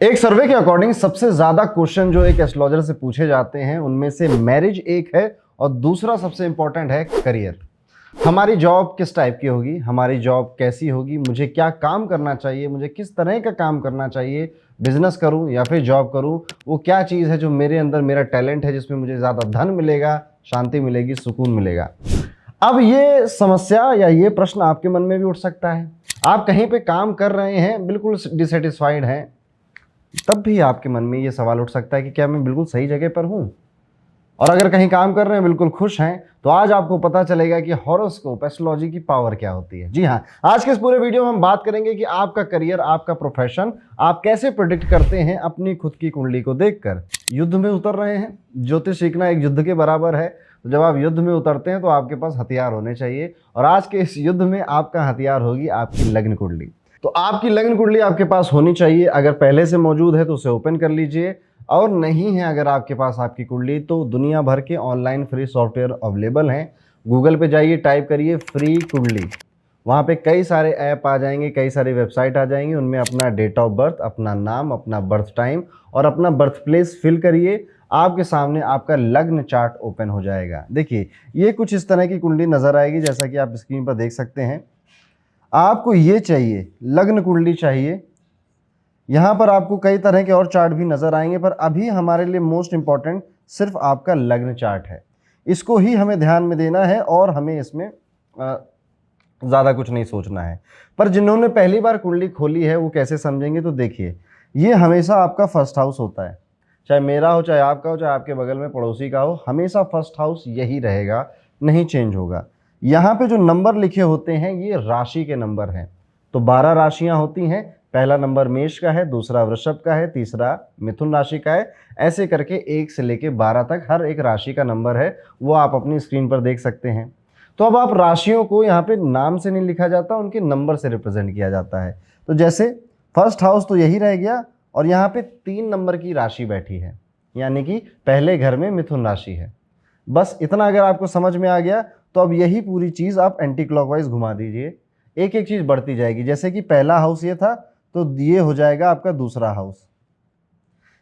एक सर्वे के अकॉर्डिंग सबसे ज्यादा क्वेश्चन जो एक एस्ट्रोलॉजर से पूछे जाते हैं उनमें से मैरिज एक है और दूसरा सबसे इंपॉर्टेंट है करियर। हमारी जॉब किस टाइप की होगी, हमारी जॉब कैसी होगी, मुझे क्या काम करना चाहिए, मुझे किस तरह का काम करना चाहिए, बिजनेस करूं या फिर जॉब करूं, वो क्या चीज़ है जो मेरे अंदर मेरा टैलेंट है जिसमें मुझे ज़्यादा धन मिलेगा, शांति मिलेगी, सुकून मिलेगा। अब ये समस्या या ये प्रश्न आपके मन में भी उठ सकता है। आप कहीं पे काम कर रहे हैं, बिल्कुल डिससेटिस्फाइड हैं, तब भी आपके मन में ये सवाल उठ सकता है कि क्या मैं बिल्कुल सही जगह पर हूँ। और अगर कहीं काम कर रहे हैं, बिल्कुल खुश हैं, तो आज आपको पता चलेगा कि हॉरोस्कोप एस्ट्रोलॉजी की पावर क्या होती है। जी हाँ, आज के इस पूरे वीडियो में हम बात करेंगे कि आपका करियर, आपका प्रोफेशन आप कैसे प्रिडिक्ट करते हैं अपनी खुद की कुंडली को देखकर। युद्ध में उतर रहे हैं, ज्योतिष सीखना एक युद्ध के बराबर है। तो जब आप युद्ध में उतरते हैं तो आपके पास हथियार होने चाहिए, और आज के इस युद्ध में आपका हथियार होगी आपकी लग्न कुंडली। तो आपकी लग्न कुंडली आपके पास होनी चाहिए। अगर पहले से मौजूद है तो उसे ओपन कर लीजिए, और नहीं है अगर आपके पास आपकी कुंडली तो दुनिया भर के ऑनलाइन फ्री सॉफ्टवेयर अवेलेबल हैं। गूगल पे जाइए, टाइप करिए फ्री कुंडली, वहाँ पे कई सारे ऐप आ जाएंगे, कई सारी वेबसाइट आ जाएंगी। उनमें अपना डेट ऑफ बर्थ, अपना नाम, अपना बर्थ टाइम और अपना बर्थ प्लेस फिल करिए। आपके सामने आपका लग्न चार्ट ओपन हो जाएगा। देखिए, ये कुछ इस तरह की कुंडली नज़र आएगी जैसा कि आप स्क्रीन पर देख सकते हैं। आपको ये चाहिए, लग्न कुंडली चाहिए। यहाँ पर आपको कई तरह के और चार्ट भी नज़र आएंगे, पर अभी हमारे लिए मोस्ट इम्पॉर्टेंट सिर्फ आपका लग्न चार्ट है। इसको ही हमें ध्यान में देना है और हमें इसमें ज़्यादा कुछ नहीं सोचना है। पर जिन्होंने पहली बार कुंडली खोली है वो कैसे समझेंगे, तो देखिए, ये हमेशा आपका फर्स्ट हाउस होता है। चाहे मेरा हो, चाहे आपका हो, चाहे आपके बगल में पड़ोसी का हो, हमेशा फर्स्ट हाउस यही रहेगा, नहीं चेंज होगा। यहाँ पे जो नंबर लिखे होते हैं ये राशि के नंबर हैं। तो 12 राशियाँ होती हैं। पहला नंबर मेष का है, दूसरा वृषभ का है, तीसरा मिथुन राशि का है। ऐसे करके 1 से लेके 12 तक हर एक राशि का नंबर है, वो आप अपनी स्क्रीन पर देख सकते हैं। तो अब आप राशियों को यहाँ पे नाम से नहीं लिखा जाता, उनके नंबर से रिप्रेजेंट किया जाता है। तो जैसे फर्स्ट हाउस तो यही रह गया, और यहाँ पे 3 नंबर की राशि बैठी है, यानी कि पहले घर में मिथुन राशि है। बस इतना अगर आपको समझ में आ गया तो अब यही पूरी चीज़ आप एंटी क्लॉकवाइज घुमा दीजिए, एक एक चीज़ बढ़ती जाएगी। जैसे कि पहला हाउस ये था तो ये हो जाएगा आपका दूसरा हाउस।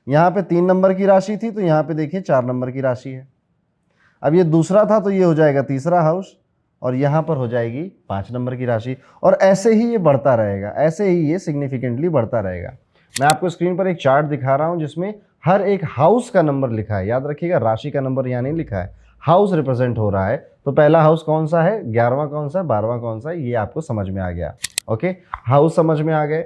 यहाँ पे 3 नंबर की राशि थी तो यहाँ पे देखिए 4 नंबर की राशि है। अब ये दूसरा था तो ये हो जाएगा तीसरा हाउस, और यहाँ पर हो जाएगी 5 नंबर की राशि। और ऐसे ही ये बढ़ता रहेगा, ऐसे ही ये सिग्निफिकेंटली बढ़ता रहेगा। मैं आपको स्क्रीन पर एक चार्ट दिखा रहा हूँ जिसमें हर एक हाउस का नंबर लिखा है। याद रखिएगा, राशि का नंबर यहाँ नहीं लिखा है, हाउस रिप्रेजेंट हो रहा है। तो पहला हाउस कौन सा है, 11वां कौन सा है, 12वां कौन सा है, ये आपको समझ में आ गया। ओके, हाउस समझ में आ गए,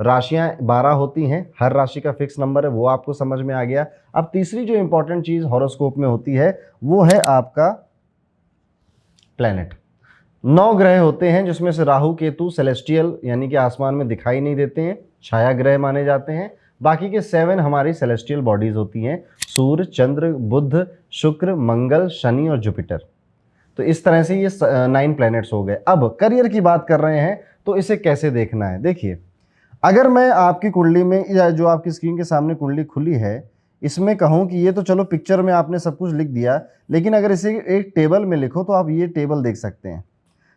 राशियां 12 होती हैं, हर राशि का फिक्स नंबर है, वो आपको समझ में आ गया। अब तीसरी जो इंपॉर्टेंट चीज हॉरोस्कोप में होती है वो है आपका प्लैनेट। 9 ग्रह होते हैं जिसमें से राहु केतु सेलेस्टियल यानी कि आसमान में दिखाई नहीं देते हैं, छाया ग्रह माने जाते हैं। बाकी के 7 हमारी सेलेस्टियल बॉडीज होती हैं, सूर्य, चंद्र, बुध, शुक्र, मंगल, शनि और जुपिटर। तो इस तरह से ये 9 प्लैनेट्स हो गए। अब करियर की बात कर रहे हैं तो इसे कैसे देखना है। देखिए, अगर मैं आपकी कुंडली में या जो आपकी स्क्रीन के सामने कुंडली खुली है इसमें कहूँ कि ये तो चलो पिक्चर में आपने सब कुछ लिख दिया, लेकिन अगर इसे एक टेबल में लिखो तो आप ये टेबल देख सकते हैं।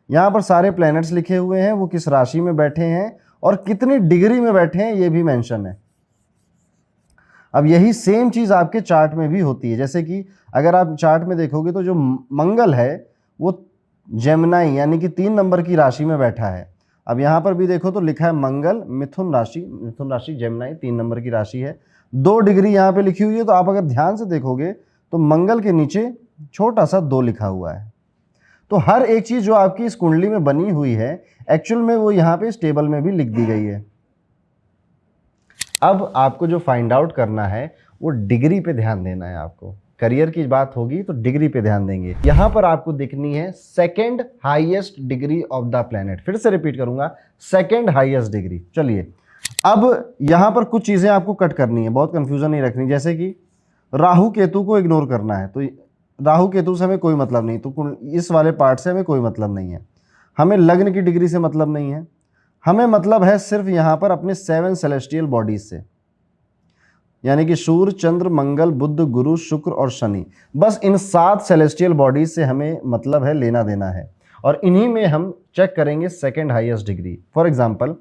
यहाँ पर सारे प्लैनेट्स लिखे हुए हैं, वो किस राशि में बैठे हैं और कितनी डिग्री में बैठे हैं ये भी मेंशन है। अब यही सेम चीज़ आपके चार्ट में भी होती है। जैसे कि अगर आप चार्ट में देखोगे तो जो मंगल है वो जेमिनाई यानी कि 3 नंबर की राशि में बैठा है। अब यहाँ पर भी देखो तो लिखा है मंगल मिथुन राशि जेमिनाई 3 नंबर की राशि है। 2 डिग्री यहाँ पे लिखी हुई है, तो आप अगर ध्यान से देखोगे तो मंगल के नीचे छोटा सा 2 लिखा हुआ है। तो हर एक चीज़ जो आपकी इस कुंडली में बनी हुई है एक्चुअल में वो यहाँ पे इस टेबल में भी लिख दी गई है। अब आपको जो फाइंड आउट करना है वो डिग्री पे ध्यान देना है। आपको करियर की बात होगी तो डिग्री पे ध्यान देंगे। यहां पर आपको दिखनी है second highest degree of the planet. फिर से रिपीट करूंगा, सेकंड हाईएस्ट डिग्री। चलिए, अब यहां पर कुछ चीजें आपको कट करनी है, बहुत कंफ्यूजन नहीं रखनी। जैसे कि राहु केतु को इग्नोर करना है, तो राहु केतु से हमें कोई मतलब नहीं, तो इस वाले पार्ट से हमें कोई मतलब नहीं है। हमें लग्न की डिग्री से मतलब नहीं है, हमें मतलब है सिर्फ यहाँ पर अपने 7 सेलेस्टियल बॉडीज से, यानी कि सूर्य, चंद्र, मंगल, बुध, गुरु, शुक्र और शनि। बस इन 7 सेलेस्टियल बॉडीज से हमें मतलब है, लेना देना है, और इन्हीं में हम चेक करेंगे second highest degree. For example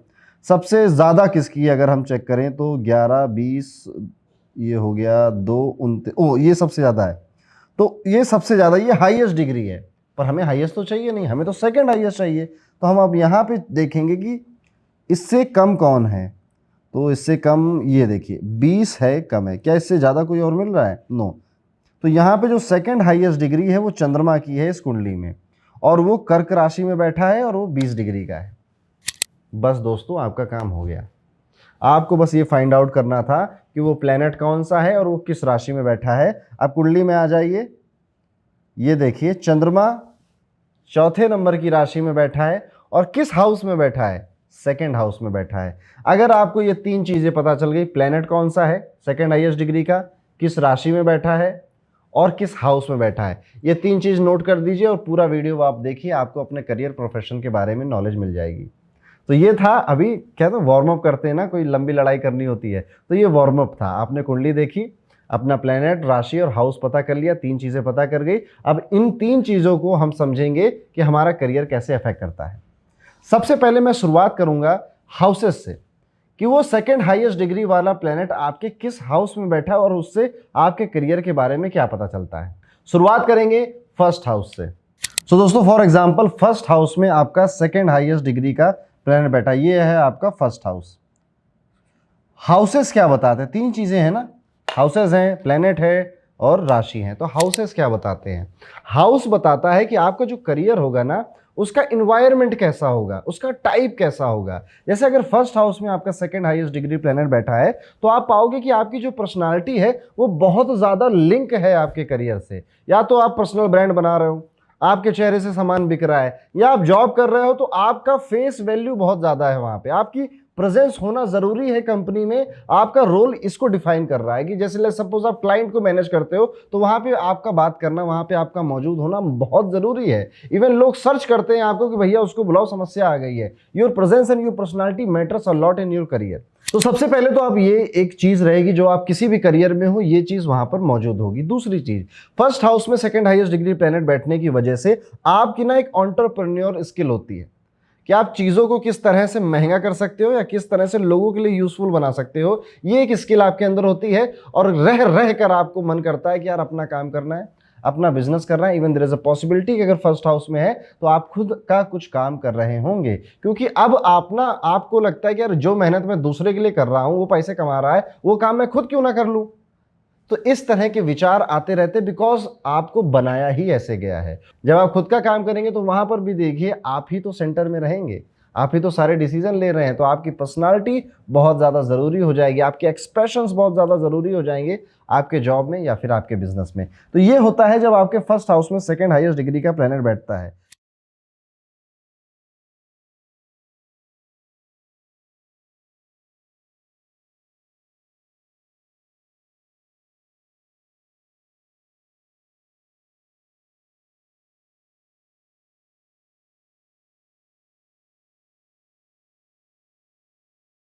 सबसे ज़्यादा किसकी है अगर हम चेक करें तो 11, 20, ये हो गया 2, 29, ओ ये सबसे ज़्यादा है। तो ये सबसे ज़्यादा, ये हाईएस्ट डिग्री है, पर हमें हाईएस्ट तो चाहिए नहीं, हमें तो सेकंड हाईएस्ट चाहिए। तो हम अब यहाँ पे देखेंगे कि इससे कम कौन है। तो इससे कम ये देखिए 20 है, कम है। क्या इससे ज़्यादा कोई और मिल रहा है? नो। तो यहाँ पे जो सेकंड हाईएस्ट डिग्री है वो चंद्रमा की है इस कुंडली में, और वो कर्क राशि में बैठा है और वो 20 डिग्री का है। बस दोस्तों आपका काम हो गया। आपको बस ये फाइंड आउट करना था कि वो प्लेनेट कौन सा है और वो किस राशि में बैठा है। आप कुंडली में आ जाइए, ये देखिए चंद्रमा चौथे नंबर की राशि में बैठा है और किस हाउस में बैठा है? सेकंड हाउस में बैठा है। अगर आपको ये तीन चीजें पता चल गई, प्लेनेट कौन सा है, सेकंड हाईएस्ट डिग्री का, किस राशि में बैठा है और किस हाउस में बैठा है, ये तीन चीज नोट कर दीजिए और पूरा वीडियो आप देखिए, आपको अपने करियर प्रोफेशन के बारे में नॉलेज मिल जाएगी। तो ये था, अभी क्या था वार्म अप करते हैं ना, कोई लंबी लड़ाई करनी होती है, तो ये वार्म अप था। आपने कुंडली देखी, अपना प्लेनेट, राशि और हाउस पता कर लिया, तीन चीजें पता कर गई। अब इन तीन चीजों को हम समझेंगे कि हमारा करियर कैसे अफेक्ट करता है। सबसे पहले मैं शुरुआत करूंगा हाउसेस से, कि वो सेकंड हाईएस्ट डिग्री वाला प्लेनेट आपके किस हाउस में बैठा है और उससे आपके करियर के बारे में क्या पता चलता है। शुरुआत करेंगे फर्स्ट हाउस से। सो दोस्तों फॉर एग्जांपल फर्स्ट हाउस में आपका सेकंड हाईएस्ट डिग्री का प्लेनेट बैठा, ये है आपका फर्स्ट हाउस। हाउसेस क्या बताते हैं? तीन चीजें हैं ना, हाउसेस हैं, प्लेनेट है और राशि है। तो हाउसेस क्या बताते हैं? हाउस बताता है कि आपका जो करियर होगा ना, उसका इन्वायरमेंट कैसा होगा, उसका टाइप कैसा होगा। जैसे अगर फर्स्ट हाउस में आपका सेकंड हाईएस्ट डिग्री प्लेनेट बैठा है तो आप पाओगे कि आपकी जो पर्सनालिटी है वो बहुत ज़्यादा लिंक है आपके करियर से। या तो आप पर्सनल ब्रांड बना रहे हो, आपके चेहरे से सामान बिक रहा है, या आप जॉब कर रहे हो तो आपका फेस वैल्यू बहुत ज़्यादा है, वहाँ पे आपकी प्रेजेंस होना जरूरी है कंपनी में। आपका रोल इसको डिफाइन कर रहा है कि जैसे सपोज आप क्लाइंट को मैनेज करते हो तो वहां पे आपका बात करना, वहां पे आपका मौजूद होना बहुत जरूरी है। इवन लोग सर्च करते हैं आपको कि भैया उसको बुलाओ, समस्या आ गई है। Your presence and your personality matters a lot in your career. तो सबसे पहले तो आप ये एक चीज रहेगी जो आप किसी भी करियर में हो, ये चीज वहां पर मौजूद होगी। दूसरी चीज, फर्स्ट हाउस में सेकंड हाईएस्ट डिग्री प्लेनेट बैठने की वजह से आपकी ना एक एंटरप्रेन्योर स्किल होती है कि आप चीज़ों को किस तरह से महंगा कर सकते हो या किस तरह से लोगों के लिए यूजफुल बना सकते हो। ये एक स्किल आपके अंदर होती है और रह रह कर आपको मन करता है कि यार अपना काम करना है, अपना बिजनेस करना है। Even there is a possibility कि अगर फर्स्ट हाउस में है तो आप खुद का कुछ काम कर रहे होंगे, क्योंकि अब आपको लगता है कि यार जो मेहनत मैं दूसरे के लिए कर रहा हूं, वो पैसे कमा रहा है, वो काम मैं खुद क्यों ना कर लूं। तो इस तरह के विचार आते रहते, बिकॉज आपको बनाया ही ऐसे गया है। जब आप खुद का काम करेंगे तो वहां पर भी देखिए आप ही तो सेंटर में रहेंगे, आप ही तो सारे डिसीजन ले रहे हैं, तो आपकी पर्सनालिटी बहुत ज़्यादा ज़रूरी हो जाएगी, आपके एक्सप्रेशंस बहुत ज़्यादा ज़रूरी हो जाएंगे आपके जॉब में या फिर आपके बिजनेस में। तो ये होता है जब आपके फर्स्ट हाउस में सेकंड हाईएस्ट डिग्री का प्लेनेट बैठता है।